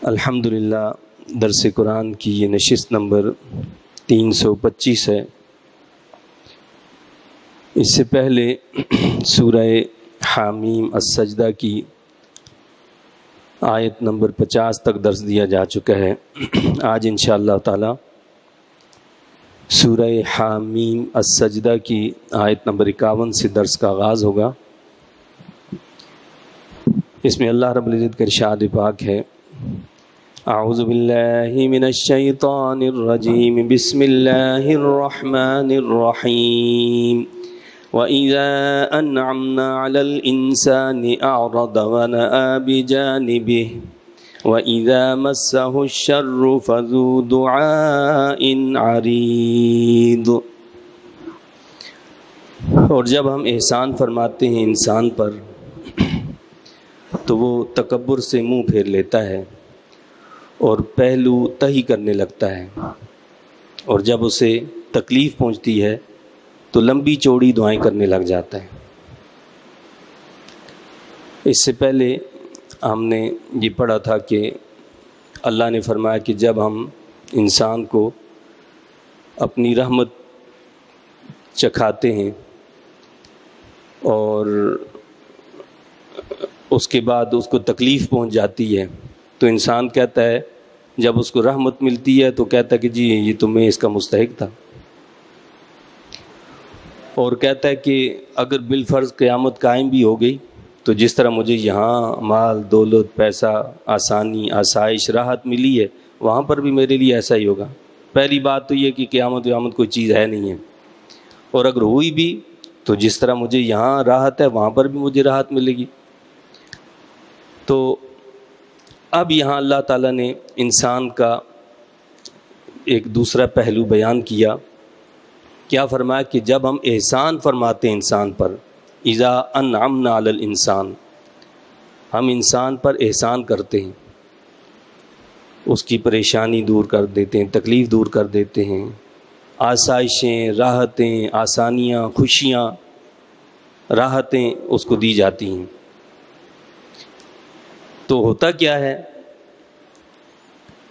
الحمدللہ درس قرآن کی یہ نشست نمبر 325 ہے۔ اس سے پہلے سورہ حامیم السجدہ کی آیت نمبر 50 تک درس دیا جا چکا ہے۔ آج انشاءاللہ تعالی سورہ حامیم السجدہ کی آیت نمبر 51 سے درس کا آغاز ہوگا۔ اس میں اللہ رب العزت کا ارشاد پاک ہے: اعوذ باللہ من الشیطان الرجیم، بسم اللہ الرحمن الرحیم، وَإِذَا أَنْعَمْنَا عَلَى الْإِنسَانِ أَعْرَضَ وَنَأَىٰ بِجَانِبِهِ وَإِذَا مَسَّهُ الشَّرُّ فَذُو دُعَاءٍ عَرِيضٍ۔ اور جب ہم احسان فرماتے ہیں انسان پر تو وہ تکبر سے منہ پھیر لیتا ہے اور پہلو تہی کرنے لگتا ہے، اور جب اسے تکلیف پہنچتی ہے تو لمبی چوڑی دعائیں کرنے لگ جاتا ہے۔ اس سے پہلے ہم نے یہ پڑھا تھا کہ اللہ نے فرمایا کہ جب ہم انسان کو اپنی رحمت چکھاتے ہیں اور اس کے بعد اس کو تکلیف پہنچ جاتی ہے تو انسان کہتا ہے، جب اس کو رحمت ملتی ہے تو کہتا ہے کہ جی یہ تو میں اس کا مستحق تھا، اور کہتا ہے کہ اگر بالفرض قیامت قائم بھی ہو گئی تو جس طرح مجھے یہاں مال دولت پیسہ آسانی آسائش راحت ملی ہے وہاں پر بھی میرے لیے ایسا ہی ہوگا۔ پہلی بات تو یہ کہ قیامت کوئی چیز ہے نہیں ہے، اور اگر ہوئی بھی تو جس طرح مجھے یہاں راحت ہے وہاں پر بھی مجھے راحت ملے گی۔ تو اب یہاں اللہ تعالیٰ نے انسان کا ایک دوسرا پہلو بیان کیا۔ کیا فرمایا کہ جب ہم احسان فرماتے ہیں انسان پر، اذا انعمنا علی الانسان، ہم انسان پر احسان کرتے ہیں، اس کی پریشانی دور کر دیتے ہیں، تکلیف دور کر دیتے ہیں، آسائشیں راحتیں آسانیاں خوشیاں راحتیں اس کو دی جاتی ہیں، تو ہوتا کیا ہے؟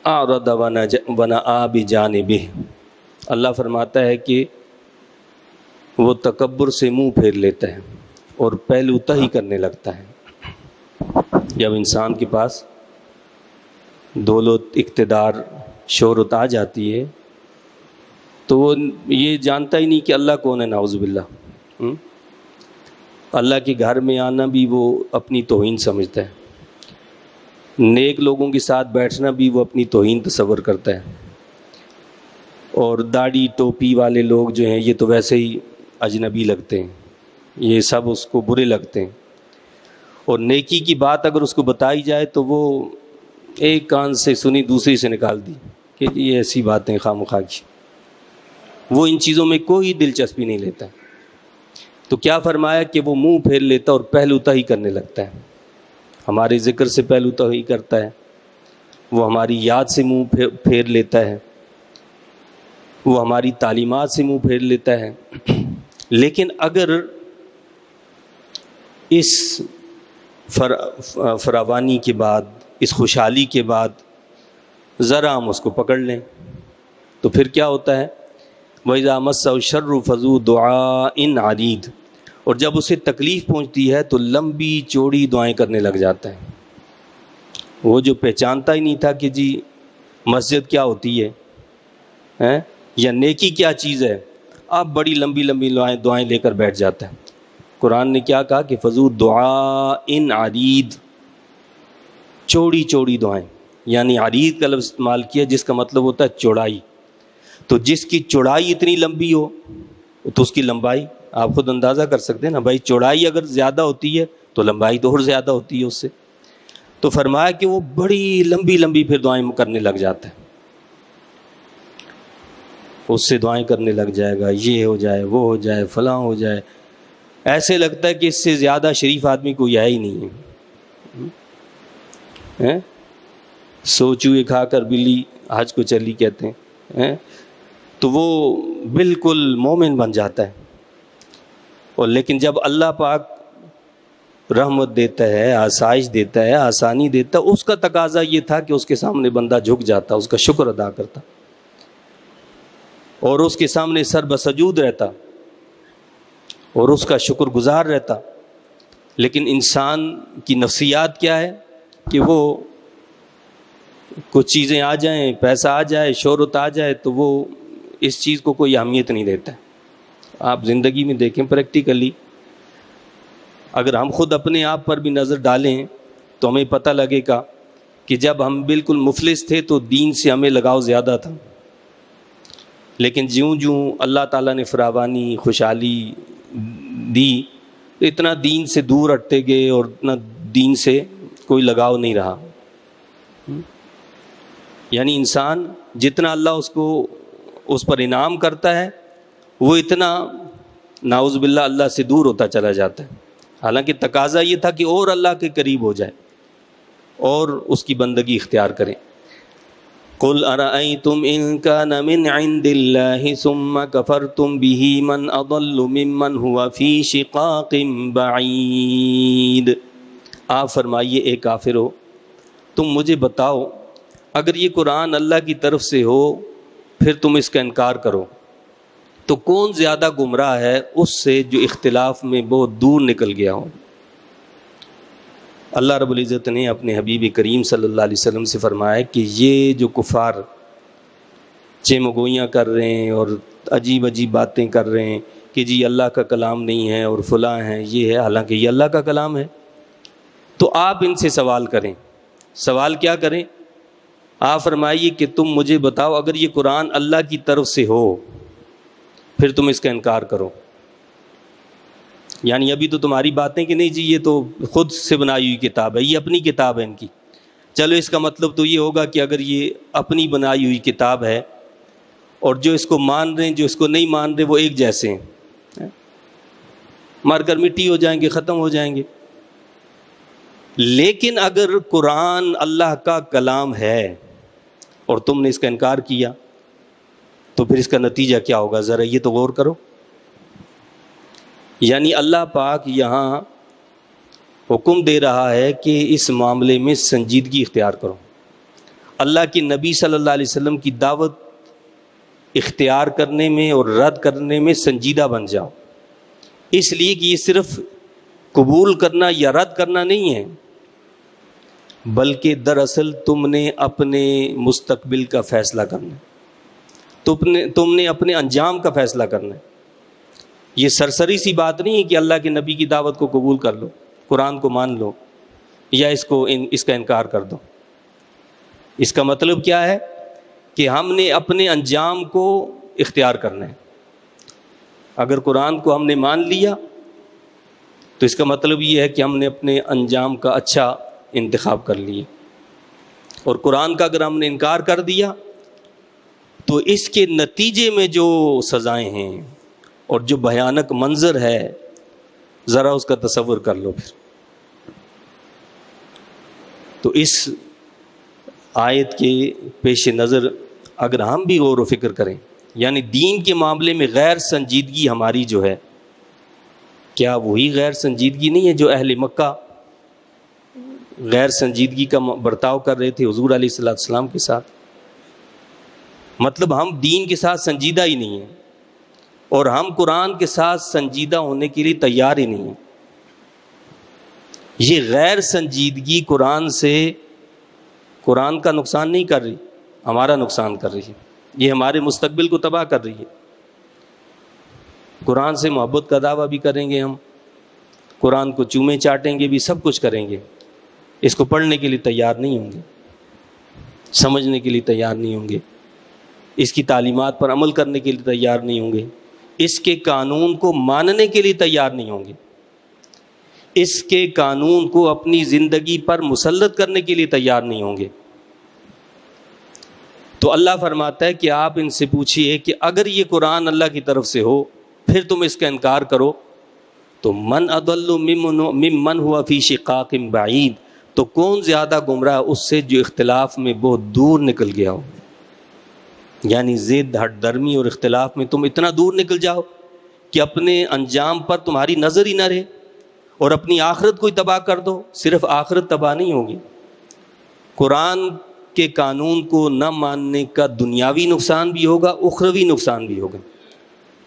اعرض ونأىٰ بجانبہ، اللہ فرماتا ہے کہ وہ تکبر سے منہ پھیر لیتا ہے اور پہلو تہی کرنے لگتا ہے۔ جب انسان کے پاس دولت اقتدار شہرت آ جاتی ہے تو وہ یہ جانتا ہی نہیں کہ اللہ کون ہے، نعوذ باللہ۔ اللہ کے گھر میں آنا بھی وہ اپنی توہین سمجھتا ہے، نیک لوگوں کے ساتھ بیٹھنا بھی وہ اپنی توہین تصور کرتا ہے، اور داڑھی ٹوپی والے لوگ جو ہیں یہ تو ویسے ہی اجنبی لگتے ہیں، یہ سب اس کو برے لگتے ہیں، اور نیکی کی بات اگر اس کو بتائی جائے تو وہ ایک کان سے سنی دوسری سے نکال دی کہ یہ ایسی باتیں خواہ مخواہ کی، وہ ان چیزوں میں کوئی دلچسپی نہیں لیتا۔ تو کیا فرمایا کہ وہ منہ پھیر لیتا اور پہلو تہی کرنے لگتا ہے، ہمارے ذکر سے پہلو تہی کرتا ہے، وہ ہماری یاد سے منہ پھیر لیتا ہے، وہ ہماری تعلیمات سے منہ پھیر لیتا ہے۔ لیکن اگر اس فراوانی کے بعد، اس خوشحالی کے بعد ذرا ہم اس کو پکڑ لیں تو پھر کیا ہوتا ہے؟ وَإِذَا مَسَّهُ الشَّرُّ فَذُو دُعَاءٍ عَرِيضٍ، اور جب اسے تکلیف پہنچتی ہے تو لمبی چوڑی دعائیں کرنے لگ جاتا ہے۔ وہ جو پہچانتا ہی نہیں تھا کہ جی مسجد کیا ہوتی ہے یا نیکی کیا چیز ہے، اب بڑی لمبی لمبی دعائیں لے کر بیٹھ جاتا ہے۔ قرآن نے کیا کہا کہ فَذُو دُعَاءٍ عَرِيضٍ، چوڑی چوڑی دعائیں، یعنی عریض کا لفظ استعمال کیا جس کا مطلب ہوتا ہے چوڑائی۔ تو جس کی چوڑائی اتنی لمبی ہو تو اس کی لمبائی آپ خود اندازہ کر سکتے ہیں نا بھائی، چوڑائی اگر زیادہ ہوتی ہے تو لمبائی تو اور زیادہ ہوتی ہے اس سے۔ تو فرمایا کہ وہ بڑی لمبی لمبی پھر دعائیں کرنے لگ جاتا ہے، اس سے دعائیں کرنے لگ جائے گا، یہ ہو جائے وہ ہو جائے فلاں ہو جائے، ایسے لگتا ہے کہ اس سے زیادہ شریف آدمی کوئی ہے ہی نہیں ہے۔ سو چوہے کھا کر بلی حج کو چلی کہتے ہیں، تو وہ بالکل مومن بن جاتا ہے۔ اور لیکن جب اللہ پاک رحمت دیتا ہے، آسائش دیتا ہے، آسانی دیتا ہے، اس کا تقاضا یہ تھا کہ اس کے سامنے بندہ جھک جاتا، اس کا شکر ادا کرتا اور اس کے سامنے سر بسجود رہتا اور اس کا شکر گزار رہتا۔ لیکن انسان کی نفسیات کیا ہے کہ وہ کچھ چیزیں آ جائیں، پیسہ آ جائے، شہرت آ جائے تو وہ اس چیز کو کوئی اہمیت نہیں دیتا ہے۔ آپ زندگی میں دیکھیں پریکٹیکلی، اگر ہم خود اپنے آپ پر بھی نظر ڈالیں تو ہمیں پتہ لگے گا کہ جب ہم بالکل مفلس تھے تو دین سے ہمیں لگاؤ زیادہ تھا، لیکن جوں جوں اللہ تعالیٰ نے فراوانی خوشحالی دی تو اتنا دین سے دور ہٹتے گئے اور اتنا دین سے کوئی لگاؤ نہیں رہا۔ یعنی انسان جتنا اللہ اس پر انعام کرتا ہے وہ اتنا نعوذ باللہ اللہ سے دور ہوتا چلا جاتا ہے۔ حالانکہ تقاضا یہ تھا کہ اور اللہ کے قریب ہو جائے اور اس کی بندگی اختیار کریں۔ قُلْ أَرَأَيْتُمْ إِنْ كَانَ مِنْ عِنْدِ اللَّهِ ثُمَّ كَفَرْتُمْ بِهِ مَنْ أَضَلُّ مِمَّنْ هُوَ فِي شِقَاقٍ بَعِيدٍ۔ آپ فرمائیے اے کافرو، تم مجھے بتاؤ اگر یہ قرآن اللہ کی طرف سے ہو پھر تم اس کا انکار کرو تو کون زیادہ گمراہ ہے اس سے جو اختلاف میں بہت دور نکل گیا ہو۔ اللہ رب العزت نے اپنے حبیب کریم صلی اللہ علیہ وسلم سے فرمایا کہ یہ جو کفار چمگوئیاں کر رہے ہیں اور عجیب عجیب باتیں کر رہے ہیں کہ جی اللہ کا کلام نہیں ہے اور فلاں ہیں، یہ ہے، حالانکہ یہ اللہ کا کلام ہے، تو آپ ان سے سوال کریں۔ سوال کیا کریں؟ آپ فرمائیے کہ تم مجھے بتاؤ اگر یہ قرآن اللہ کی طرف سے ہو پھر تم اس کا انکار کرو۔ یعنی ابھی تو تمہاری باتیں کہ نہیں جی یہ تو خود سے بنائی ہوئی کتاب ہے، یہ اپنی کتاب ہے ان کی، چلو اس کا مطلب تو یہ ہوگا کہ اگر یہ اپنی بنائی ہوئی کتاب ہے اور جو اس کو مان رہے ہیں جو اس کو نہیں مان رہے وہ ایک جیسے ہیں، مر کر مٹی ہو جائیں گے، ختم ہو جائیں گے۔ لیکن اگر قرآن اللہ کا کلام ہے اور تم نے اس کا انکار کیا تو پھر اس کا نتیجہ کیا ہوگا، ذرا یہ تو غور کرو۔ یعنی اللہ پاک یہاں حکم دے رہا ہے کہ اس معاملے میں سنجیدگی اختیار کرو، اللہ کے نبی صلی اللہ علیہ وسلم کی دعوت اختیار کرنے میں اور رد کرنے میں سنجیدہ بن جاؤ، اس لیے کہ یہ صرف قبول کرنا یا رد کرنا نہیں ہے، بلکہ دراصل تم نے اپنے مستقبل کا فیصلہ کرنا ہے، تم نے اپنے انجام کا فیصلہ کرنا ہے۔ یہ سرسری سی بات نہیں ہے کہ اللہ کے نبی کی دعوت کو قبول کر لو، قرآن کو مان لو یا اس کا انکار کر دو۔ اس کا مطلب کیا ہے کہ ہم نے اپنے انجام کو اختیار کرنا ہے۔ اگر قرآن کو ہم نے مان لیا تو اس کا مطلب یہ ہے کہ ہم نے اپنے انجام کا اچھا انتخاب کر لیا، اور قرآن کا اگر ہم نے انکار کر دیا تو اس کے نتیجے میں جو سزائیں ہیں اور جو بھیانک منظر ہے ذرا اس کا تصور کر لو۔ پھر تو اس آیت کے پیش نظر اگر ہم بھی غور و فکر کریں، یعنی دین کے معاملے میں غیر سنجیدگی ہماری جو ہے، کیا وہی غیر سنجیدگی نہیں ہے جو اہل مکہ غیر سنجیدگی کا برتاؤ کر رہے تھے حضور علیہ السلام کے ساتھ؟ مطلب ہم دین کے ساتھ سنجیدہ ہی نہیں ہیں اور ہم قرآن کے ساتھ سنجیدہ ہونے کے لیے تیار ہی نہیں ہیں۔ یہ غیر سنجیدگی قرآن کا نقصان نہیں کر رہی، ہمارا نقصان کر رہی ہے، یہ ہمارے مستقبل کو تباہ کر رہی ہے۔ قرآن سے محبت کا دعویٰ بھی کریں گے، ہم قرآن کو چومے چاٹیں گے بھی، سب کچھ کریں گے، اس کو پڑھنے کے لیے تیار نہیں ہوں گے، سمجھنے کے لیے تیار نہیں ہوں گے، اس کی تعلیمات پر عمل کرنے کے لیے تیار نہیں ہوں گے، اس کے قانون کو ماننے کے لیے تیار نہیں ہوں گے، اس کے قانون کو اپنی زندگی پر مسلط کرنے کے لیے تیار نہیں ہوں گے۔ تو اللہ فرماتا ہے کہ آپ ان سے پوچھئے کہ اگر یہ قرآن اللہ کی طرف سے ہو پھر تم اس کا انکار کرو تو من اضل ممن ہوا فی شقاق بعید، تو کون زیادہ گمراہ اس سے جو اختلاف میں بہت دور نکل گیا ہو۔ یعنی ضد، ہٹ درمی اور اختلاف میں تم اتنا دور نکل جاؤ کہ اپنے انجام پر تمہاری نظر ہی نہ رہے اور اپنی آخرت کو ہی تباہ کر دو، صرف آخرت تباہ نہیں ہوگی، قرآن کے قانون کو نہ ماننے کا دنیاوی نقصان بھی ہوگا، اخروی نقصان بھی ہوگا۔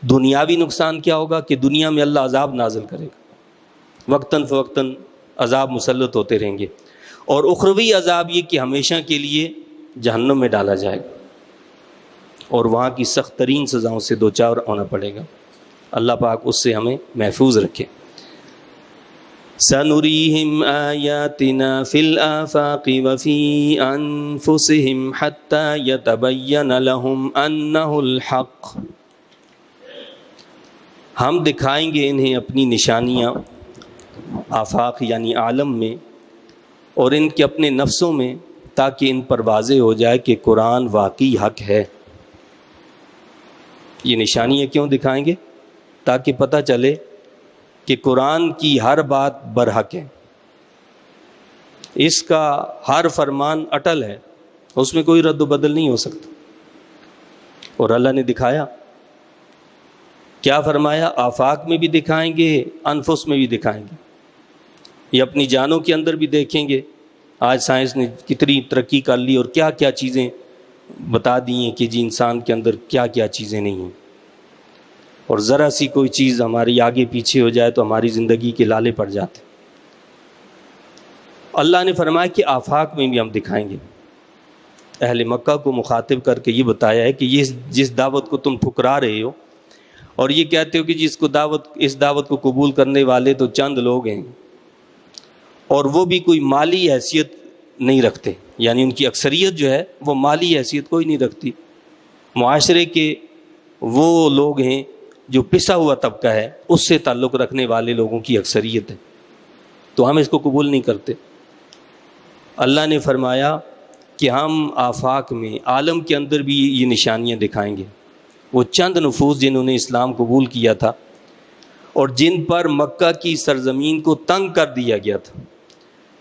دنیاوی نقصان کیا ہوگا کہ دنیا میں اللہ عذاب نازل کرے گا، وقتاً فوقتاً عذاب مسلط ہوتے رہیں گے، اور اخروی عذاب یہ کہ ہمیشہ کے لیے جہنم میں ڈالا جائے گا اور وہاں کی سخت ترین سزاؤں سے دوچار ہونا پڑے گا۔ اللہ پاک اس سے ہمیں محفوظ رکھے۔ سَنُرِيهِمْ آيَاتِنَا فِي الْآفَاقِ وَفِي أَنفُسِهِمْ حَتَّى يَتَبَيَّنَ لَهُمْ أَنَّهُ الْحَقُّ، ہم دکھائیں گے انہیں اپنی نشانیاں آفاق یعنی عالم میں اور ان کے اپنے نفسوں میں، تاکہ ان پر واضح ہو جائے کہ قرآن واقعی حق ہے۔ یہ نشانیاں کیوں دکھائیں گے؟ تاکہ پتہ چلے کہ قرآن کی ہر بات برحق ہے، اس کا ہر فرمان اٹل ہے، اس میں کوئی رد و بدل نہیں ہو سکتا۔ اور اللہ نے دکھایا، کیا فرمایا؟ آفاق میں بھی دکھائیں گے، انفس میں بھی دکھائیں گے، یہ اپنی جانوں کے اندر بھی دیکھیں گے۔ آج سائنس نے کتنی ترقی کر لی اور کیا کیا چیزیں بتا دی ہیں کہ جی انسان کے اندر کیا کیا چیزیں نہیں ہیں، اور ذرا سی کوئی چیز ہماری آگے پیچھے ہو جائے تو ہماری زندگی کے لالے پڑ جاتے۔ اللہ نے فرمایا کہ آفاق میں بھی ہم دکھائیں گے۔ اہل مکہ کو مخاطب کر کے یہ بتایا ہے کہ یہ جس دعوت کو تم ٹھکرا رہے ہو اور یہ کہتے ہو کہ جس کو اس دعوت کو قبول کرنے والے تو چند لوگ ہیں، اور وہ بھی کوئی مالی حیثیت نہیں رکھتے، یعنی ان کی اکثریت جو ہے وہ مالی حیثیت کوئی نہیں رکھتی، معاشرے کے وہ لوگ ہیں جو پسا ہوا طبقہ ہے، اس سے تعلق رکھنے والے لوگوں کی اکثریت ہے، تو ہم اس کو قبول نہیں کرتے۔ اللہ نے فرمایا کہ ہم آفاق میں، عالم کے اندر بھی یہ نشانیاں دکھائیں گے۔ وہ چند نفوس جنہوں نے اسلام قبول کیا تھا اور جن پر مکہ کی سرزمین کو تنگ کر دیا گیا تھا،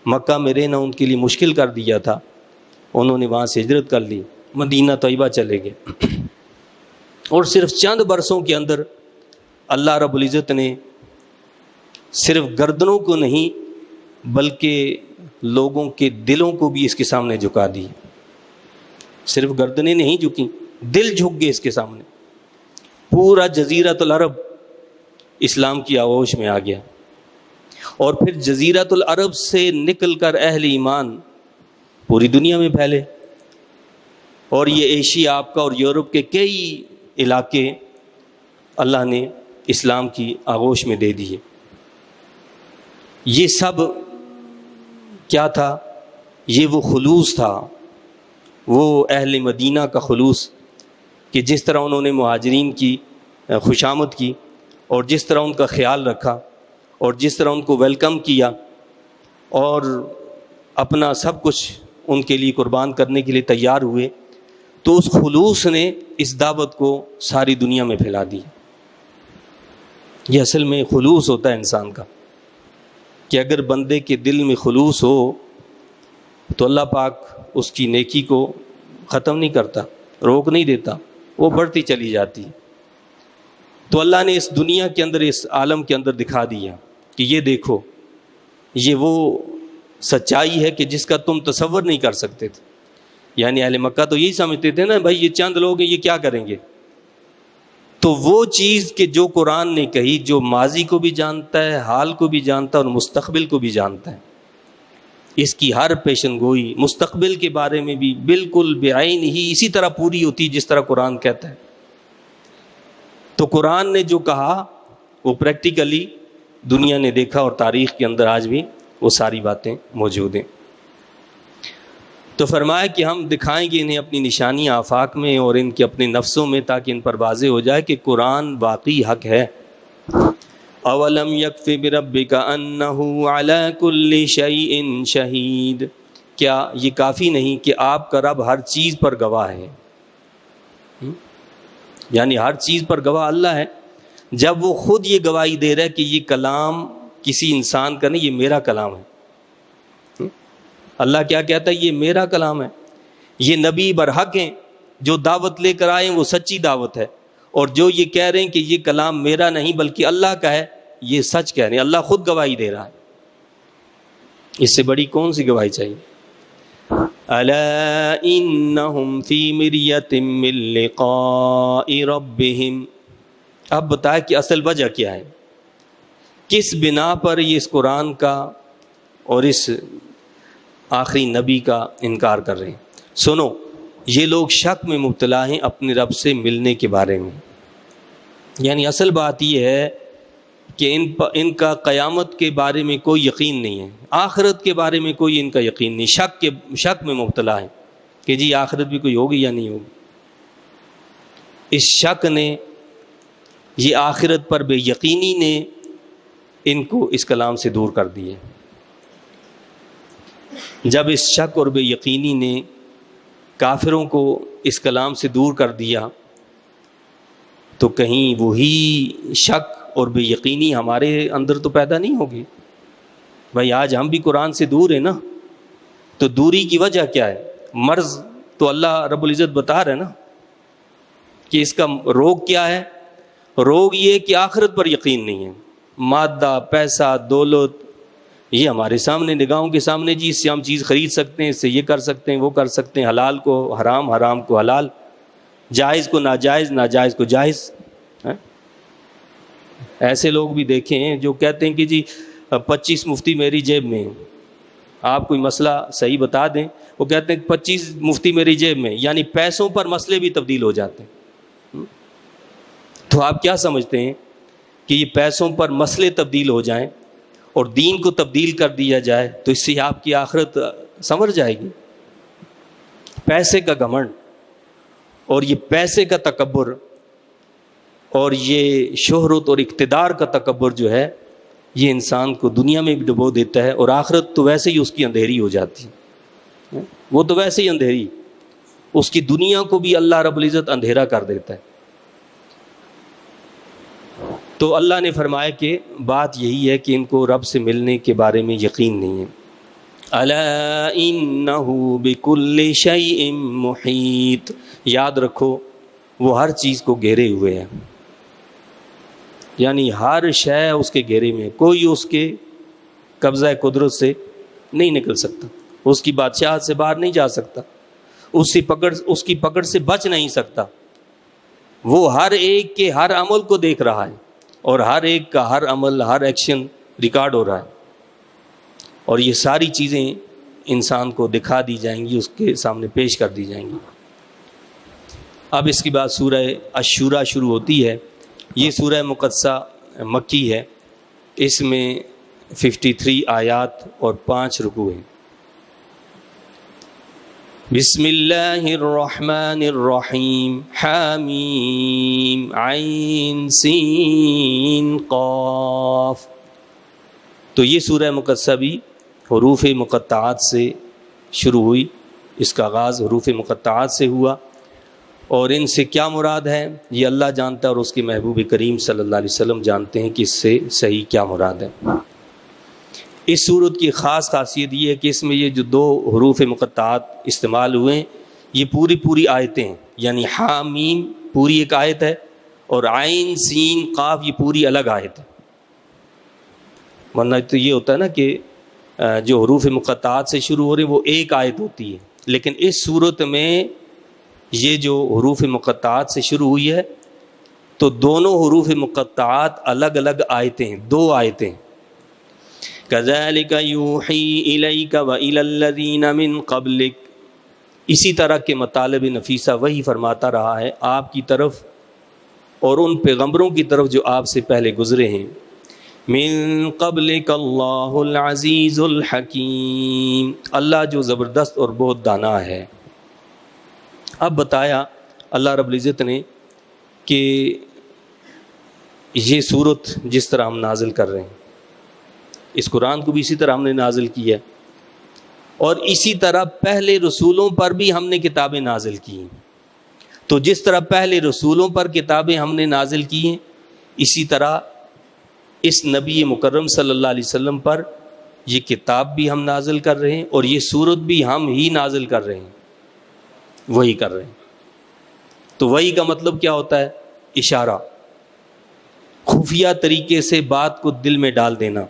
مکہ میں رہنا ان کے لیے مشکل کر دیا تھا، انہوں نے وہاں سے ہجرت کر لی، مدینہ طیبہ چلے گئے، اور صرف چند برسوں کے اندر اللہ رب العزت نے صرف گردنوں کو نہیں بلکہ لوگوں کے دلوں کو بھی اس کے سامنے جھکا دی۔ صرف گردنیں نہیں جھکیں، دل جھک گئے اس کے سامنے۔ پورا جزیرۃ العرب اسلام کی آغوش میں آ گیا، اور پھر جزیرۃ العرب سے نکل کر اہل ایمان پوری دنیا میں پھیلے، اور یہ ایشیا آپ کا اور یورپ کے کئی علاقے اللہ نے اسلام کی آغوش میں دے دیے۔ یہ سب کیا تھا؟ یہ وہ خلوص تھا، وہ اہل مدینہ کا خلوص، کہ جس طرح انہوں نے مہاجرین کی خوشامد کی اور جس طرح ان کا خیال رکھا اور جس طرح ان کو ویلکم کیا اور اپنا سب کچھ ان کے لیے قربان کرنے کے لیے تیار ہوئے، تو اس خلوص نے اس دعوت کو ساری دنیا میں پھیلا دی۔ یہ اصل میں خلوص ہوتا ہے انسان کا، کہ اگر بندے کے دل میں خلوص ہو تو اللہ پاک اس کی نیکی کو ختم نہیں کرتا، روک نہیں دیتا، وہ بڑھتی چلی جاتی۔ تو اللہ نے اس دنیا کے اندر، اس عالم کے اندر دکھا دیا کہ یہ دیکھو، یہ وہ سچائی ہے کہ جس کا تم تصور نہیں کر سکتے تھے۔ یعنی اہل مکہ تو یہی سمجھتے تھے نا، بھائی یہ چند لوگ ہیں، یہ کیا کریں گے؟ تو وہ چیز کہ جو قرآن نے کہی، جو ماضی کو بھی جانتا ہے، حال کو بھی جانتا ہے اور مستقبل کو بھی جانتا ہے، اس کی ہر پیشن گوئی مستقبل کے بارے میں بھی بالکل بعین ہی اسی طرح پوری ہوتی جس طرح قرآن کہتا ہے۔ تو قرآن نے جو کہا وہ پریکٹیکلی دنیا نے دیکھا، اور تاریخ کے اندر آج بھی وہ ساری باتیں موجود ہیں۔ تو فرمایا کہ ہم دکھائیں گے انہیں اپنی نشانیاں آفاق میں اور ان کے اپنے نفسوں میں، تاکہ ان پر واضح ہو جائے کہ قرآن واقعی حق ہے۔ اولم یکف بربک انہ علی کل شیء شہید، کیا یہ کافی نہیں کہ آپ کا رب ہر چیز پر گواہ ہے؟ یعنی ہر چیز پر گواہ اللہ ہے، جب وہ خود یہ گواہی دے رہا ہے کہ یہ کلام کسی انسان کا نہیں، یہ میرا کلام ہے۔ اللہ کیا کہتا ہے؟ یہ میرا کلام ہے۔ یہ نبی برحق ہیں، جو دعوت لے کر آئے ہیں وہ سچی دعوت ہے، اور جو یہ کہہ رہے ہیں کہ یہ کلام میرا نہیں بلکہ اللہ کا ہے، یہ سچ کہہ رہے ہیں، اللہ خود گواہی دے رہا ہے، اس سے بڑی کون سی گواہی چاہیے؟ الا انہم فی مریۃ من لقاء ربہم. اب بتائیں کہ اصل وجہ کیا ہے، کس بنا پر یہ اس قرآن کا اور اس آخری نبی کا انکار کر رہے ہیں؟ سنو، یہ لوگ شک میں مبتلا ہیں اپنے رب سے ملنے کے بارے میں. یعنی اصل بات یہ ہے کہ ان کا قیامت کے بارے میں کوئی یقین نہیں ہے، آخرت کے بارے میں کوئی ان کا یقین نہیں، شک میں مبتلا ہے کہ جی آخرت بھی کوئی ہوگی یا نہیں ہوگی. اس شک نے، یہ آخرت پر بے یقینی نے ان کو اس کلام سے دور کر دیے. جب اس شک اور بے یقینی نے کافروں کو اس کلام سے دور کر دیا تو کہیں وہی شک اور بے یقینی ہمارے اندر تو پیدا نہیں ہوگی. بھائی آج ہم بھی قرآن سے دور ہیں نا، تو دوری کی وجہ کیا ہے؟ مرض تو اللہ رب العزت بتا رہا ہے نا کہ اس کا روگ کیا ہے. روگ یہ کہ آخرت پر یقین نہیں ہے. مادہ، پیسہ، دولت، یہ ہمارے سامنے، نگاہوں کے سامنے، جی اس سے ہم چیز خرید سکتے ہیں، اس سے یہ کر سکتے ہیں، وہ کر سکتے ہیں، حلال کو حرام، حرام کو حلال، جائز کو ناجائز، ناجائز کو جائز. ایسے لوگ بھی دیکھے ہیں جو کہتے ہیں کہ جی 25 مفتی میری جیب میں ہیں. آپ کوئی مسئلہ صحیح بتا دیں، وہ کہتے ہیں 25 مفتی میری جیب میں، یعنی پیسوں پر مسئلے بھی تبدیل ہو جاتے ہیں. تو آپ کیا سمجھتے ہیں کہ یہ پیسوں پر مسئلے تبدیل ہو جائیں اور دین کو تبدیل کر دیا جائے تو اس سے آپ کی آخرت سنور جائے گی؟ پیسے کا گھمنڈ اور یہ پیسے کا تکبر اور یہ شہرت اور اقتدار کا تکبر جو ہے، یہ انسان کو دنیا میں بھی ڈبو دیتا ہے، اور آخرت تو ویسے ہی اس کی اندھیری ہو جاتی ہے. وہ تو ویسے ہی اندھیری، اس کی دنیا کو بھی اللہ رب العزت اندھیرا کر دیتا ہے. تو اللہ نے فرمایا کہ بات یہی ہے کہ ان کو رب سے ملنے کے بارے میں یقین نہیں ہے. الا انہ بکل شیء محیط. یاد رکھو وہ ہر چیز کو گھیرے ہوئے ہیں، یعنی ہر شے اس کے گھیرے میں، کوئی اس کے قبضہ قدرت سے نہیں نکل سکتا، اس کی بادشاہت سے باہر نہیں جا سکتا، اس کی پکڑ سے بچ نہیں سکتا. وہ ہر ایک کے ہر عمل کو دیکھ رہا ہے، اور ہر ایک کا ہر عمل، ہر ایکشن ریکارڈ ہو رہا ہے، اور یہ ساری چیزیں انسان کو دکھا دی جائیں گی، اس کے سامنے پیش کر دی جائیں گی. اب اس کے بعد سورہ الشورى شروع ہوتی ہے. یہ سورہ مقدسہ مکی ہے، اس میں 53 آیات اور 5 رکوع ہیں. بسم اللہ الرحمن الرحیم. حامیم عین سین قاف. تو یہ سورہ مقدسہ بھی حروف مقطعات سے شروع ہوئی، اس کا آغاز حروف مقطعات سے ہوا، اور ان سے کیا مراد ہے یہ اللہ جانتا ہے اور اس کے محبوب کریم صلی اللہ علیہ وسلم جانتے ہیں کہ اس سے صحیح کیا مراد ہے. اس سورت کی خاص خاصیت یہ ہے کہ اس میں یہ جو 2 حروف مقطعات استعمال ہوئے ہیں یہ پوری آیتیں ہیں، یعنی حامیم پوری ایک آیت ہے، اور عین سین قاف یہ پوری الگ آیت ہے. ورنہ تو یہ ہوتا ہے نا کہ جو حروف مقطعات سے شروع ہو رہے ہیں وہ ایک آیت ہوتی ہے، لیکن اس صورت میں یہ جو حروف مقطعات سے شروع ہوئی ہے تو دونوں حروف مقطعات الگ الگ آیتیں ہیں، 2 آیتیں. كَذَلِكَ يُوحِي إِلَيْكَ وَإِلَى الَّذِينَ مِن قَبْلِكَ. اسی طرح کے مطالب نفیسہ وہی فرماتا رہا ہے آپ کی طرف اور ان پیغمبروں کی طرف جو آپ سے پہلے گزرے ہیں. من قبلک اللہ العزیز الحکیم. اللہ جو زبردست اور بہت دانا ہے. اب بتایا اللہ رب العزت نے کہ یہ صورت جس طرح ہم نازل کر رہے ہیں، اس قرآن کو بھی اسی طرح ہم نے نازل کیا ہے، اور اسی طرح پہلے رسولوں پر بھی ہم نے کتابیں نازل کی ہیں. تو جس طرح پہلے رسولوں پر کتابیں ہم نے نازل کی ہیں، اسی طرح اس نبی مکرم صلی اللہ علیہ وسلم پر یہ کتاب بھی ہم نازل کر رہے ہیں، اور یہ سورت بھی ہم ہی نازل کر رہے ہیں، وہی کر رہے ہیں. تو وہی کا مطلب کیا ہوتا ہے؟ اشارہ. خفیہ طریقے سے بات کو دل میں ڈال دینا.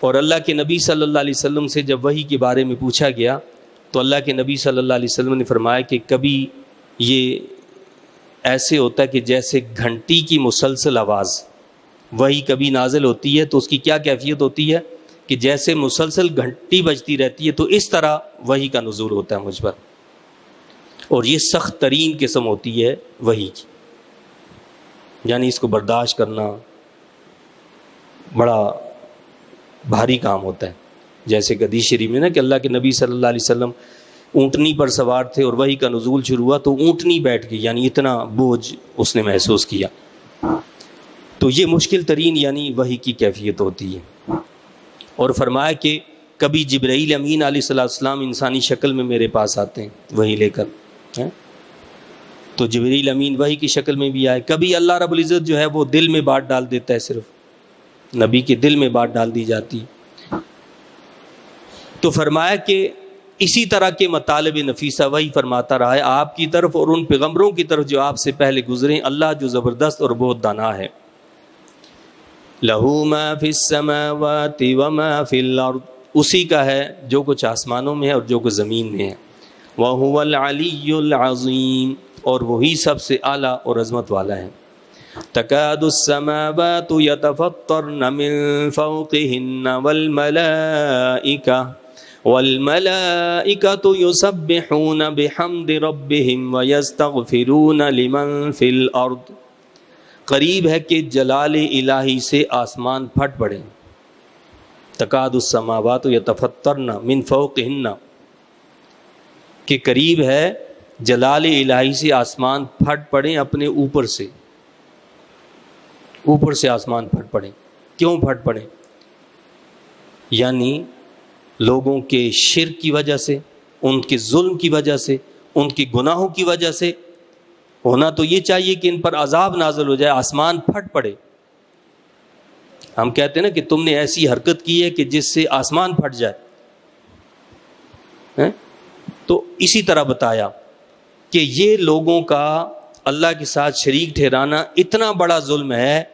اور اللہ کے نبی صلی اللہ علیہ وسلم سے جب وحی کے بارے میں پوچھا گیا تو اللہ کے نبی صلی اللہ علیہ وسلم نے فرمایا کہ کبھی یہ ایسے ہوتا ہے کہ جیسے گھنٹی کی مسلسل آواز وحی کبھی نازل ہوتی ہے تو اس کی کیا کیفیت ہوتی ہے کہ جیسے مسلسل گھنٹی بجتی رہتی ہے، تو اس طرح وحی کا نزول ہوتا ہے مجھ پر. اور یہ سخت ترین قسم ہوتی ہے وحی کی، یعنی اس کو برداشت کرنا بڑا بھاری کام ہوتا ہے. جیسے کہ حدیث شریف میں نا کہ اللہ کے نبی صلی اللہ علیہ وسلم اونٹنی پر سوار تھے اور وحی کا نزول شروع ہوا تو اونٹنی بیٹھ گئی، یعنی اتنا بوجھ اس نے محسوس کیا. تو یہ مشکل ترین یعنی وحی کی کیفیت ہوتی ہے. اور فرمایا کہ کبھی جبرائیل امین علیہ السلام انسانی شکل میں میرے پاس آتے ہیں وحی لے کر، تو جبرائیل امین وحی کی شکل میں بھی آئے. کبھی اللہ رب العزت جو ہے وہ دل میں بات ڈال دیتا ہے، صرف نبی کے دل میں بات ڈال دی جاتی. تو فرمایا کہ اسی طرح کے مطالب نفیسہ وہی فرماتا رہا ہے آپ کی طرف اور ان پیغمبروں کی طرف جو آپ سے پہلے گزرے. اللہ جو زبردست اور بہت دانا ہے. لہو ما فی السماوات وما فی الارض، اسی کا ہے جو کچھ آسمانوں میں ہے اور جو کچھ زمین میں ہے. وہو العلی العظیم، اور وہی سب سے اعلیٰ اور عظمت والا ہے. تکاد السماوات یتفطرن من فوقہن والملائکۃ یسبحون بحمد ربہم ویستغفرون لمن فی الارض. قریب ہے کہ جلال الہی سے آسمان پھٹ پڑے. تکاد السماوات یتفطرن من فوقہن، کہ قریب ہے جلال الہی سے آسمان پھٹ پڑے اپنے اوپر سے. اوپر سے آسمان پھٹ پڑے. کیوں پھٹ پڑے؟ یعنی لوگوں کے شرک کی وجہ سے، ان کے ظلم کی وجہ سے، ان کے گناہوں کی وجہ سے. ہونا تو یہ چاہیے کہ ان پر عذاب نازل ہو جائے، آسمان پھٹ پڑے. ہم کہتے ہیں نا کہ تم نے ایسی حرکت کی ہے کہ جس سے آسمان پھٹ جائے. تو اسی طرح بتایا کہ یہ لوگوں کا اللہ کے ساتھ شریک ٹھہرانا اتنا بڑا ظلم ہے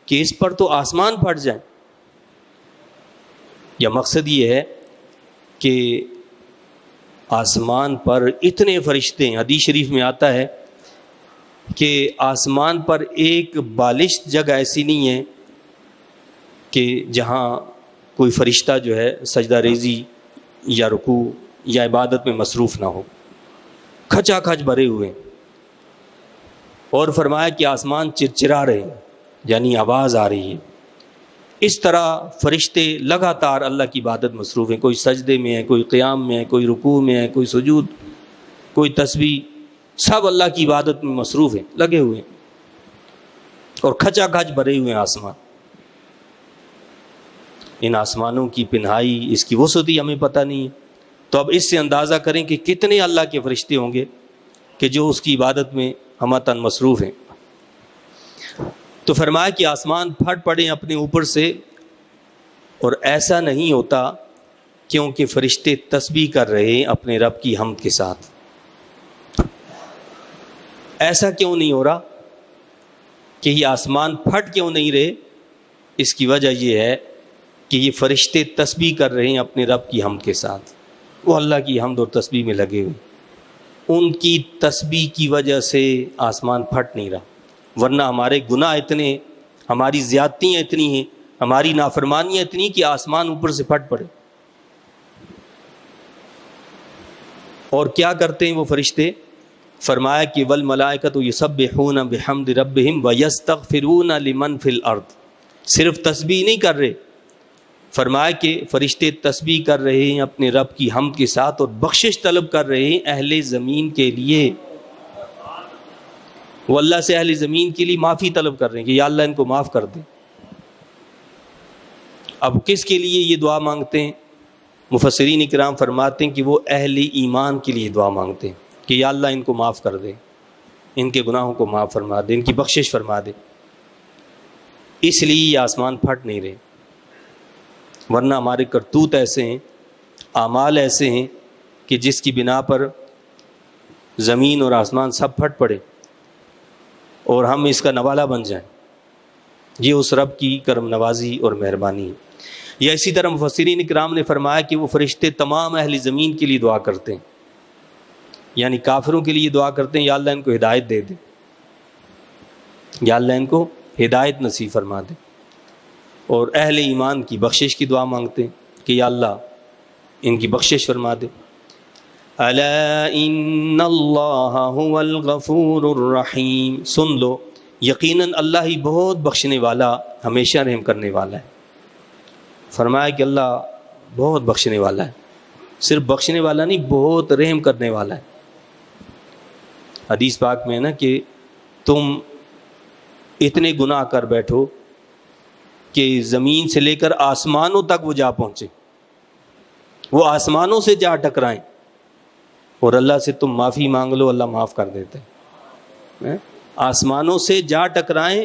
کہ اس پر تو آسمان پھٹ جائیں. یا مقصد یہ ہے کہ آسمان پر اتنے فرشتے ہیں. حدیث شریف میں آتا ہے کہ آسمان پر ایک بالشت جگہ ایسی نہیں ہے کہ جہاں کوئی فرشتہ جو ہے سجدہ ریزی یا رکوع یا عبادت میں مصروف نہ ہو. کھچا کھچ بھرے ہوئے. اور فرمایا کہ آسمان چرچرا رہے ہیں، یعنی آواز آ رہی ہے. اس طرح فرشتے لگاتار اللہ کی عبادت مصروف ہیں. کوئی سجدے میں ہے، کوئی قیام میں ہے، کوئی رکوع میں ہے، کوئی سجود، کوئی تسبیح، سب اللہ کی عبادت میں مصروف ہیں، لگے ہوئے ہیں. اور کھچا کھچ بھرے ہوئے ہیں آسمان. ان آسمانوں کی پنہائی، اس کی وسعت ہی ہمیں پتہ نہیں ہے. تو اب اس سے اندازہ کریں کہ کتنے اللہ کے فرشتے ہوں گے کہ جو اس کی عبادت میں ہمتاً مصروف ہیں. تو فرمایا کہ آسمان پھٹ پڑے اپنے اوپر سے. اور ایسا نہیں ہوتا کیونکہ فرشتے تسبیح کر رہے ہیں اپنے رب کی حمد کے ساتھ. ایسا کیوں نہیں ہو رہا کہ یہ آسمان پھٹ کیوں نہیں رہے؟ اس کی وجہ یہ ہے کہ یہ فرشتے تسبیح کر رہے ہیں اپنے رب کی حمد کے ساتھ. وہ اللہ کی حمد اور تسبیح میں لگے ہوئے. ان کی تسبیح کی وجہ سے آسمان پھٹ نہیں رہا. ورنہ ہمارے گناہ اتنے، ہماری زیادتیاں اتنی ہیں، ہماری نافرمانیاں اتنی کہ آسمان اوپر سے پھٹ پڑے. اور کیا کرتے ہیں وہ فرشتے؟ فرمایا کہ والملائکۃ یسبحون بحمد ربہم ویستغفرون لمن فی الارض. صرف تسبیح نہیں کر رہے، فرمایا کہ فرشتے تسبیح کر رہے ہیں اپنے رب کی حمد کے ساتھ اور بخشش طلب کر رہے ہیں اہل زمین کے لیے. وہ اللہ سے اہل زمین کے لیے معافی طلب کر رہے ہیں کہ یا اللہ ان کو معاف کر دے. اب کس کے لیے یہ دعا مانگتے ہیں؟ مفسرین اکرام فرماتے ہیں کہ وہ اہل ایمان کے لیے دعا مانگتے ہیں کہ یا اللہ ان کو معاف کر دے، ان کے گناہوں کو معاف فرما دے، ان کی بخشش فرما دے. اس لیے یہ آسمان پھٹ نہیں رہے. ورنہ ہمارے کرتوت ایسے ہیں، اعمال ایسے ہیں کہ جس کی بنا پر زمین اور آسمان سب پھٹ پڑے. اور ہم اس کا نوالا بن جائیں، یہ اس رب کی کرم نوازی اور مہربانی ہے۔ یا اسی طرح مفسرین اکرام نے فرمایا کہ وہ فرشتے تمام اہل زمین کے لیے دعا کرتے ہیں، یعنی کافروں کے لیے دعا کرتے ہیں یا اللہ ان کو ہدایت دے دے، یا اللہ ان کو ہدایت نصیب فرما دے، اور اہل ایمان کی بخشش کی دعا مانگتے ہیں کہ یا اللہ ان کی بخشش فرما دے۔ الا ان اللہ هو الغفور الرحیم، سن لو یقیناً اللہ ہی بہت بخشنے والا، ہمیشہ رحم کرنے والا ہے۔ فرمایا کہ اللہ بہت بخشنے والا ہے، صرف بخشنے والا نہیں، بہت رحم کرنے والا ہے۔ حدیث پاک میں ہے نا کہ تم اتنے گناہ کر بیٹھو کہ زمین سے لے کر آسمانوں تک وہ جا پہنچے، وہ آسمانوں سے جا ٹکرائیں، اور اللہ سے تم معافی مانگ لو، اللہ معاف کر دیتے ہیں۔ آسمانوں سے جا ٹکرائیں،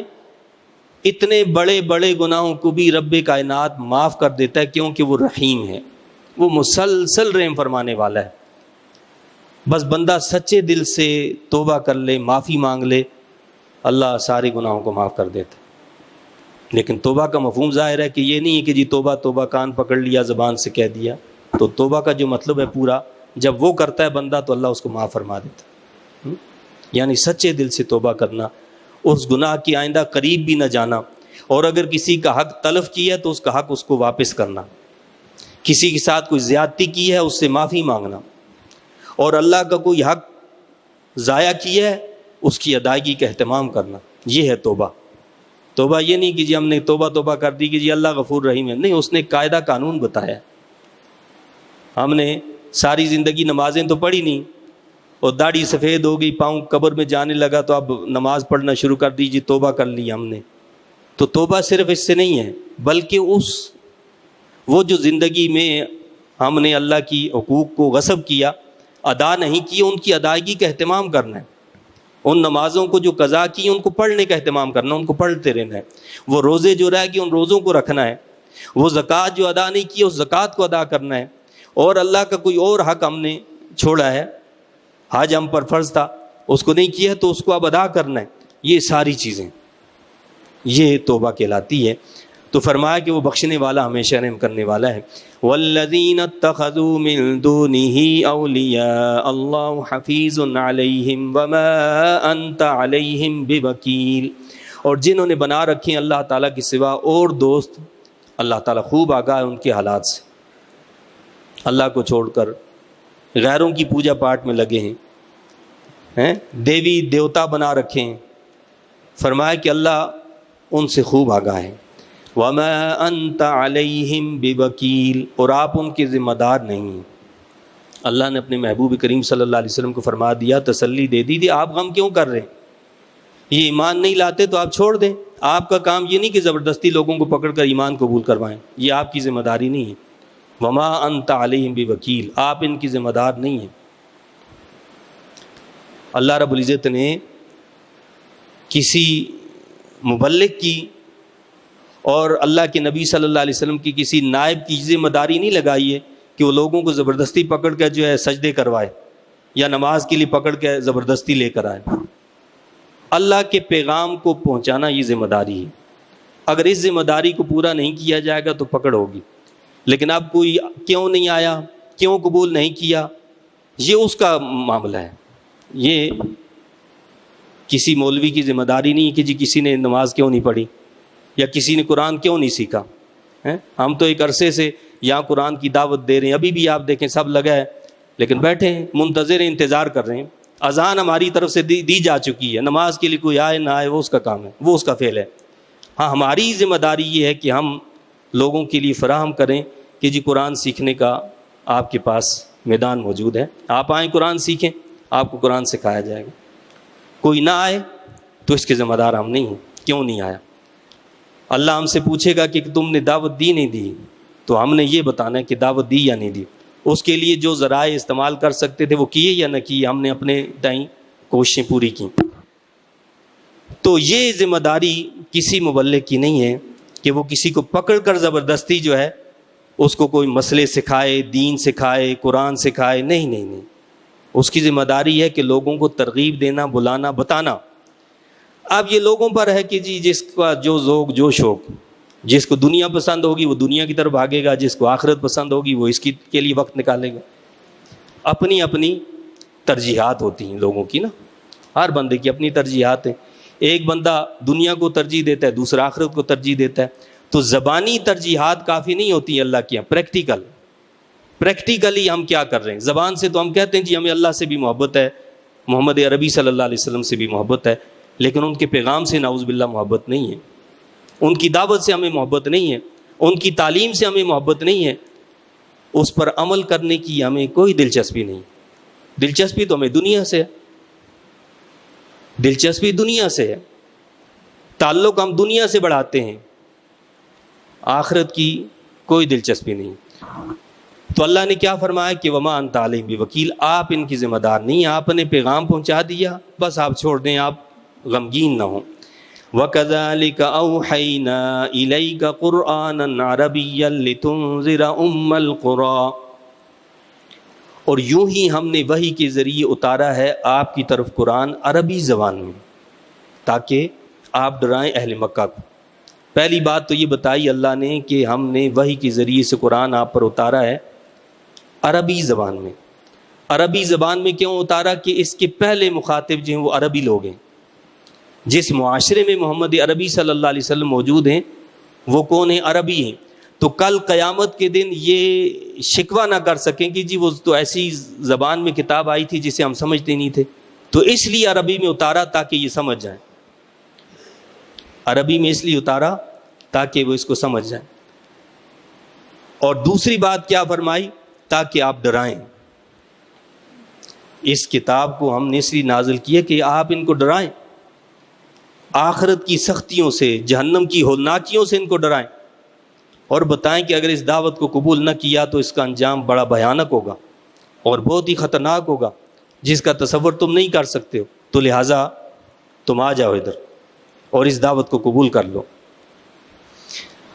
اتنے بڑے بڑے گناہوں کو بھی رب کائنات معاف کر دیتا ہے، کیونکہ وہ رحیم ہے، وہ مسلسل رحم فرمانے والا ہے۔ بس بندہ سچے دل سے توبہ کر لے، معافی مانگ لے، اللہ سارے گناہوں کو معاف کر دیتا ہے۔ لیکن توبہ کا مفہوم ظاہر ہے کہ یہ نہیں ہے کہ جی توبہ توبہ کان پکڑ لیا، زبان سے کہہ دیا، تو توبہ کا جو مطلب ہے پورا، جب وہ کرتا ہے بندہ تو اللہ اس کو معاف فرما دیتا ہے۔ یعنی سچے دل سے توبہ کرنا، اس گناہ کی آئندہ قریب بھی نہ جانا، اور اگر کسی کا حق تلف کیا ہے تو اس کا حق اس کو واپس کرنا، کسی کے ساتھ کوئی زیادتی کی ہے اس سے معافی مانگنا، اور اللہ کا کوئی حق ضائع کیا ہے اس کی ادائیگی کا اہتمام کرنا، یہ ہے توبہ۔ توبہ یہ نہیں کہ جی ہم نے توبہ توبہ کر دی کہ جی اللہ غفور رحیم ہے، نہیں، اس نے قاعدہ قانون بتایا۔ ہم نے ساری زندگی نمازیں تو پڑھی نہیں، اور داڑھی سفید ہو گئی، پاؤں قبر میں جانے لگا تو اب نماز پڑھنا شروع کر دی، جی توبہ کر لی ہم نے۔ تو توبہ صرف اس سے نہیں ہے، بلکہ وہ جو زندگی میں ہم نے اللہ کی حقوق کو غصب کیا، ادا نہیں کیے، ان کی ادائیگی کا اہتمام کرنا ہے۔ ان نمازوں کو جو قضا کی ان کو پڑھنے کا اہتمام کرنا، ان کو پڑھتے رہنا ہے۔ وہ روزے جو رہ گئے ان روزوں کو رکھنا ہے۔ وہ زکوٰۃ جو ادا نہیں کی اس زکوٰۃ کو ادا کرنا ہے۔ اور اللہ کا کوئی اور حق ہم نے چھوڑا ہے، حج ہم پر فرض تھا، اس کو نہیں کیا تو اس کو اب ادا کرنا ہے۔ یہ ساری چیزیں، یہ توبہ کہلاتی ہے۔ تو فرمایا کہ وہ بخشنے والا، ہمیشہ رحم کرنے والا ہے۔ والذین اتخذوا من دونه اولیاء اللہ حفیظ علیہم وما انت علیہم بوکیل، اور جنہوں نے بنا رکھے اللہ تعالیٰ کے سوا اور دوست، اللہ تعالیٰ خوب آگاہ ہے ان کے حالات سے۔ اللہ کو چھوڑ کر غیروں کی پوجا پاٹ میں لگے ہیں، دیوی دیوتا بنا رکھے ہیں، فرمایا کہ اللہ ان سے خوب آگاہ ہے۔ وَمَا أَنْتَ عَلَيْهِمْ بِوَكِيلٍ، اور آپ ان کے ذمہ دار نہیں ہیں۔ اللہ نے اپنے محبوب کریم صلی اللہ علیہ وسلم کو فرما دیا، تسلی دے دی، آپ غم کیوں کر رہے ہیں؟ یہ ایمان نہیں لاتے تو آپ چھوڑ دیں۔ آپ کا کام یہ نہیں کہ زبردستی لوگوں کو پکڑ کر ایمان قبول کروائیں، یہ آپ کی ذمہ داری نہیں ہے۔ وَمَا أَنْتَ عَلَيْهِمْ بِوَكِيلٍ، آپ ان کی ذمہ دار نہیں ہیں۔ اللہ رب العزت نے کسی مبلغ کی اور اللہ کے نبی صلی اللہ علیہ وسلم کی کسی نائب کی ذمہ داری نہیں لگائی ہے کہ وہ لوگوں کو زبردستی پکڑ کر جو ہے سجدے کروائے یا نماز کے لیے پکڑ کے زبردستی لے کر آئے۔ اللہ کے پیغام کو پہنچانا یہ ذمہ داری ہے۔ اگر اس ذمہ داری کو پورا نہیں کیا جائے گا تو پکڑ ہوگی۔ لیکن اب کوئی کیوں نہیں آیا، کیوں قبول نہیں کیا، یہ اس کا معاملہ ہے۔ یہ کسی مولوی کی ذمہ داری نہیں ہے کہ جی کسی نے نماز کیوں نہیں پڑھی یا کسی نے قرآن کیوں نہیں سیکھا۔ ہم تو ایک عرصے سے یہاں قرآن کی دعوت دے رہے ہیں، ابھی بھی آپ دیکھیں سب لگا ہے، لیکن بیٹھے ہیں، منتظر ہیں، انتظار کر رہے ہیں۔ اذان ہماری طرف سے دی جا چکی ہے، نماز کے لیے کوئی آئے نہ آئے وہ اس کا کام ہے، وہ اس کا فعل ہے۔ ہاں، ہماری ذمہ داری یہ ہے کہ ہم لوگوں کے لیے فراہم کریں کہ جی قرآن سیکھنے کا آپ کے پاس میدان موجود ہے، آپ آئیں قرآن سیکھیں، آپ کو قرآن سکھایا جائے گا۔ کوئی نہ آئے تو اس کے ذمہ دار ہم نہیں ہیں، کیوں نہیں آیا۔ اللہ ہم سے پوچھے گا کہ تم نے دعوت دی نہیں دی، تو ہم نے یہ بتانا ہے کہ دعوت دی یا نہیں دی۔ اس کے لیے جو ذرائع استعمال کر سکتے تھے وہ کیے یا نہ کیے، ہم نے اپنے تئیں کوششیں پوری کی۔ تو یہ ذمہ داری کسی مبلغ کی نہیں ہے کہ وہ کسی کو پکڑ کر زبردستی جو ہے اس کو کوئی مسئلے سکھائے، دین سکھائے، قرآن سکھائے، نہیں نہیں۔ اس کی ذمہ داری ہے کہ لوگوں کو ترغیب دینا، بلانا، بتانا۔ اب یہ لوگوں پر ہے کہ جی جس کا جو ذوق جو شوق، جس کو دنیا پسند ہوگی وہ دنیا کی طرف بھاگے گا، جس کو آخرت پسند ہوگی وہ اس کی کے لیے وقت نکالے گا. اپنی اپنی ترجیحات ہوتی ہیں لوگوں کی نا، ہر بندے کی اپنی ترجیحات ہیں. ایک بندہ دنیا کو ترجیح دیتا ہے، دوسرا آخرت کو ترجیح دیتا ہے. تو زبانی ترجیحات کافی نہیں ہوتی ہیں اللہ کی یہاں. پریکٹیکلی ہم کیا کر رہے ہیں؟ زبان سے تو ہم کہتے ہیں جی ہمیں اللہ سے بھی محبت ہے، محمد عربی صلی اللہ علیہ وسلم سے بھی محبت ہے، لیکن ان کے پیغام سے نعوذ باللہ محبت نہیں ہے، ان کی دعوت سے ہمیں محبت نہیں ہے، ان کی تعلیم سے ہمیں محبت نہیں ہے، اس پر عمل کرنے کی ہمیں کوئی دلچسپی نہیں. دلچسپی تو ہمیں دنیا سے ہے، دلچسپی دنیا سے ہے، تعلق ہم دنیا سے بڑھاتے ہیں، آخرت کی کوئی دلچسپی نہیں. تو اللہ نے کیا فرمایا کہ وما انت علیہم بوکیل، آپ ان کی ذمہ دار نہیں، آپ نے پیغام پہنچا دیا، بس آپ چھوڑ دیں، آپ غمگین نہ ہوں. وَكَذَلِكَ أَوْحَيْنَا إِلَيْكَ قُرْآنًا عَرَبِيًّا لِتُنذِرَ أُمَّ الْقُرَىٰ، اور یوں ہی ہم نے وحی کے ذریعے اتارا ہے آپ کی طرف قرآن عربی زبان میں، تاکہ آپ ڈرائیں اہل مکہ کو. پہلی بات تو یہ بتائی اللہ نے کہ ہم نے وحی کے ذریعے سے قرآن آپ پر اتارا ہے عربی زبان میں. عربی زبان میں کیوں اتارا؟ کہ اس کے پہلے مخاطب جو ہیں وہ عربی لوگ ہیں. جس معاشرے میں محمد عربی صلی اللہ علیہ وسلم موجود ہیں وہ کون ہیں؟ عربی ہیں. تو کل قیامت کے دن یہ شکوہ نہ کر سکیں کہ جی وہ تو ایسی زبان میں کتاب آئی تھی جسے ہم سمجھتے نہیں تھے، تو اس لیے عربی میں اتارا تاکہ یہ سمجھ جائیں. عربی میں اس لیے اتارا تاکہ وہ اس کو سمجھ جائیں. اور دوسری بات کیا فرمائی؟ تاکہ آپ ڈرائیں. اس کتاب کو ہم نے اس لیے نازل کیا کہ آپ ان کو ڈرائیں، آخرت کی سختیوں سے، جہنم کی ہولناکیوں سے ان کو ڈرائیں، اور بتائیں کہ اگر اس دعوت کو قبول نہ کیا تو اس کا انجام بڑا بھیانک ہوگا اور بہت ہی خطرناک ہوگا جس کا تصور تم نہیں کر سکتے ہو. تو لہٰذا تم آ جاؤ ادھر اور اس دعوت کو قبول کر لو.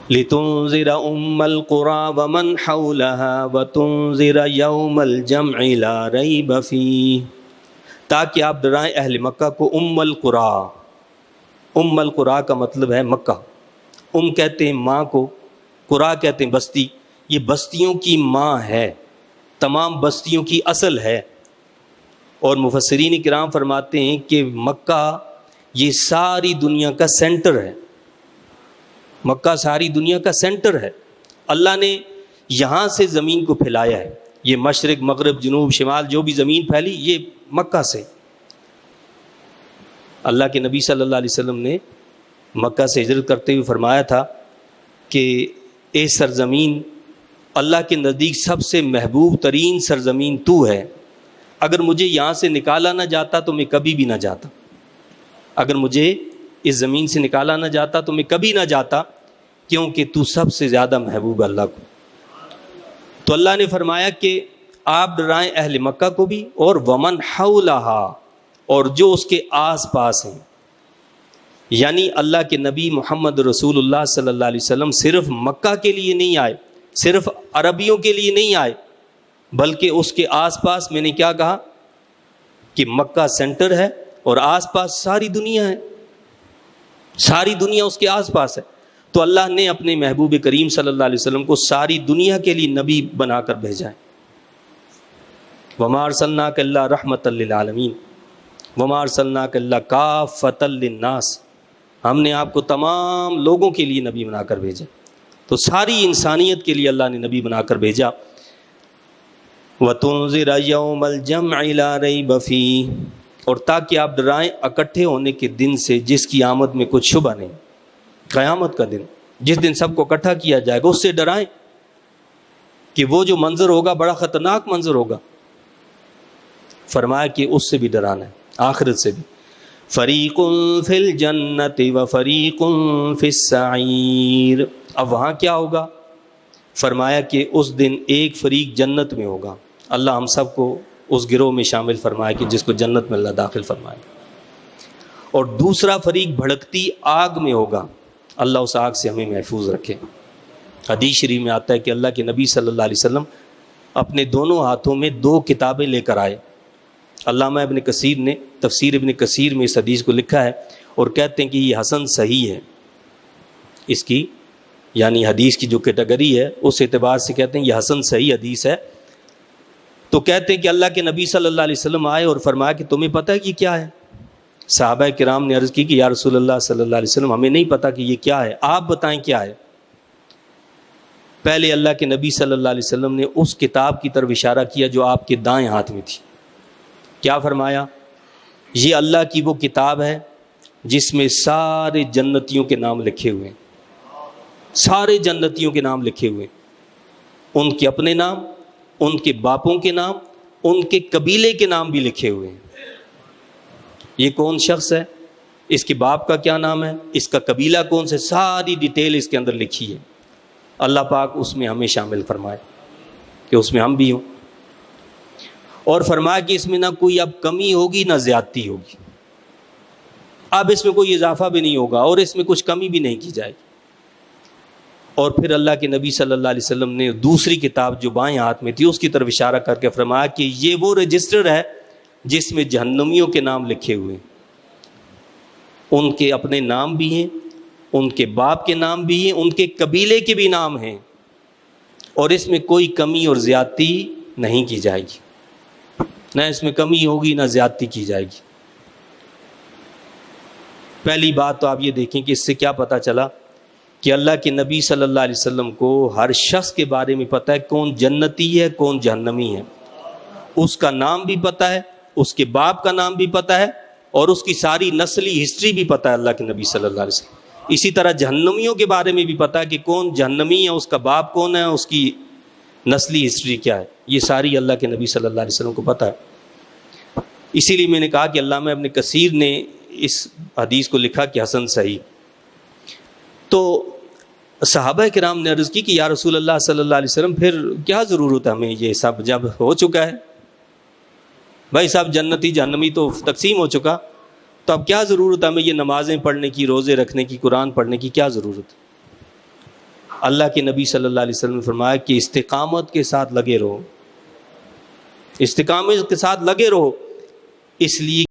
لِتُنذِرَ أُمَّ الْقُرَىٰ وَمَنْ حَوْلَهَا وَتُنذِرَ يَوْمَ الْجَمْعِ لَا رَيْبَ فِيهِ، تاکہ آپ ڈرائیں اہل مکہ کو. ام القریٰ، ام القریٰ کا مطلب ہے مکہ. ام کہتے ہیں ماں کو، قریٰ کہتے ہیں بستی. یہ بستیوں کی ماں ہے، تمام بستیوں کی اصل ہے. اور مفسرین کرام فرماتے ہیں کہ مکہ یہ ساری دنیا کا سینٹر ہے. مکہ ساری دنیا کا سینٹر ہے. اللہ نے یہاں سے زمین کو پھیلایا ہے. یہ مشرق مغرب جنوب شمال جو بھی زمین پھیلی یہ مکہ سے. اللہ کے نبی صلی اللہ علیہ وسلم نے مکہ سے ہجرت کرتے ہوئے فرمایا تھا کہ اے سرزمین، اللہ کے نزدیک سب سے محبوب ترین سرزمین تو ہے، اگر مجھے یہاں سے نکالا نہ جاتا تو میں کبھی بھی نہ جاتا. اگر مجھے اس زمین سے نکالا نہ جاتا تو میں کبھی نہ جاتا، کیونکہ تو سب سے زیادہ محبوب اللہ کو. تو اللہ نے فرمایا کہ آپ ڈرائیں اہل مکہ کو بھی، اور ومن حولہا، اور جو اس کے آس پاس ہیں. یعنی اللہ کے نبی محمد رسول اللہ صلی اللہ علیہ وسلم صرف مکہ کے لیے نہیں آئے، صرف عربیوں کے لیے نہیں آئے، بلکہ اس کے آس پاس. میں نے کیا کہا کہ مکہ سینٹر ہے اور آس پاس ساری دنیا ہے، ساری دنیا اس کے آس پاس ہے. تو اللہ نے اپنے محبوب کریم صلی اللہ علیہ وسلم کو ساری دنیا کے لیے نبی بنا کر بھیجا ہے. وما ارسلناک الا رحمۃ للعالمین وما ارسلناک الا کافۃ للناس، ہم نے آپ کو تمام لوگوں کے لیے نبی بنا کر بھیجا. تو ساری انسانیت کے لیے اللہ نے نبی بنا کر بھیجا. وَتُنذِرَ يَوْمَ الْجَمْعِ لَا رَيْبَ فِيهِ، اور تاکہ آپ ڈرائیں اکٹھے ہونے کے دن سے جس کی آمد میں کچھ شبہ نہیں. قیامت کا دن، جس دن سب کو اکٹھا کیا جائے گا، اس سے ڈرائیں کہ وہ جو منظر ہوگا بڑا خطرناک منظر ہوگا. فرمایا کہ اس سے بھی ڈرانا ہے، آخرت سے بھی. فَرِيقٌ فِي الْجَنَّةِ وَفَرِيقٌ فِي السَّعِيرِ، اب وہاں کیا ہوگا؟ فرمایا کہ اس دن ایک فریق جنت میں ہوگا. اللہ ہم سب کو اس گروہ میں شامل فرمائے کہ جس کو جنت میں اللہ داخل فرمائے. اور دوسرا فریق بھڑکتی آگ میں ہوگا. اللہ اس آگ سے ہمیں محفوظ رکھے. حدیث شریف میں آتا ہے کہ اللہ کے نبی صلی اللہ علیہ وسلم اپنے دونوں ہاتھوں میں 2 کتابیں لے کر آئے. علامہ ابن کثیر نے تفسیر ابن کثیر میں اس حدیث کو لکھا ہے اور کہتے ہیں کہ یہ حسن صحیح ہے. اس کی یعنی حدیث کی جو کیٹیگری ہے اس اعتبار سے کہتے ہیں یہ حسن صحیح حدیث ہے. تو کہتے ہیں کہ اللہ کے نبی صلی اللہ علیہ وسلم آئے اور فرمایا کہ تمہیں پتہ ہے کہ کیا ہے؟ صحابہ کرام نے عرض کی کہ یا رسول اللہ صلی اللہ علیہ وسلم ہمیں نہیں پتہ کہ یہ کیا ہے، آپ بتائیں کیا ہے. پہلے اللہ کے نبی صلی اللہ علیہ وسلم نے اس کتاب کی طرف اشارہ کیا جو آپ کے دائیں ہاتھ میں تھی. کیا فرمایا؟ یہ اللہ کی وہ کتاب ہے جس میں سارے جنتیوں کے نام لکھے ہوئے ہیں، سارے جنتیوں کے نام لکھے ہوئے ہیں، ان کے اپنے نام، ان کے باپوں کے نام، ان کے قبیلے کے نام بھی لکھے ہوئے ہیں. یہ کون شخص ہے، اس کے باپ کا کیا نام ہے، اس کا قبیلہ کون سے، ساری ڈیٹیل اس کے اندر لکھی ہے. اللہ پاک اس میں ہمیں شامل فرمائے کہ اس میں ہم بھی ہوں. اور فرمایا کہ اس میں نہ کوئی اب کمی ہوگی نہ زیادتی ہوگی، اب اس میں کوئی اضافہ بھی نہیں ہوگا اور اس میں کچھ کمی بھی نہیں کی جائے گی. اور پھر اللہ کے نبی صلی اللہ علیہ وسلم نے دوسری کتاب جو بائیں ہاتھ میں تھی اس کی طرف اشارہ کر کے فرمایا کہ یہ وہ رجسٹر ہے جس میں جہنمیوں کے نام لکھے ہوئے ہیں، ان کے اپنے نام بھی ہیں، ان کے باپ کے نام بھی ہیں، ان کے قبیلے کے بھی نام ہیں، اور اس میں کوئی کمی اور زیادتی نہیں کی جائے گی، نہ اس میں کمی ہوگی نہ زیادتی کی جائے گی. پہلی بات تو آپ یہ دیکھیں کہ اس سے کیا پتہ چلا کہ اللہ کے نبی صلی اللہ علیہ وسلم کو ہر شخص کے بارے میں پتہ ہے کون جنتی ہے کون جہنمی ہے، اس کا نام بھی پتہ ہے، اس کے باپ کا نام بھی پتہ ہے، اور اس کی ساری نسلی ہسٹری بھی پتہ ہے اللہ کے نبی صلی اللہ علیہ وسلم. اسی طرح جہنمیوں کے بارے میں بھی پتہ ہے کہ کون جہنمی ہے، اس کا باپ کون ہے، اس کی نسلی ہسٹری کیا ہے، یہ ساری اللہ کے نبی صلی اللہ علیہ وسلم کو پتہ ہے. اسی لیے میں نے کہا کہ علامہ ابن کثیر نے اس حدیث کو لکھا کہ حسن صحیح. تو صحابہ کرام نے عرض کی کہ یا رسول اللہ صلی اللہ علیہ وسلم پھر کیا ضرورت ہے ہمیں، یہ سب جب ہو چکا ہے، بھائی صاحب جنتی جہنمی تو تقسیم ہو چکا، تو اب کیا ضرورت ہے ہمیں یہ نمازیں پڑھنے کی، روزے رکھنے کی، قرآن پڑھنے کی، کیا ضرورت ہے؟ اللہ کے نبی صلی اللہ علیہ وسلم نے فرمایا کہ استقامت کے ساتھ لگے رہو، استقامت کے ساتھ لگے رہو، اس لیے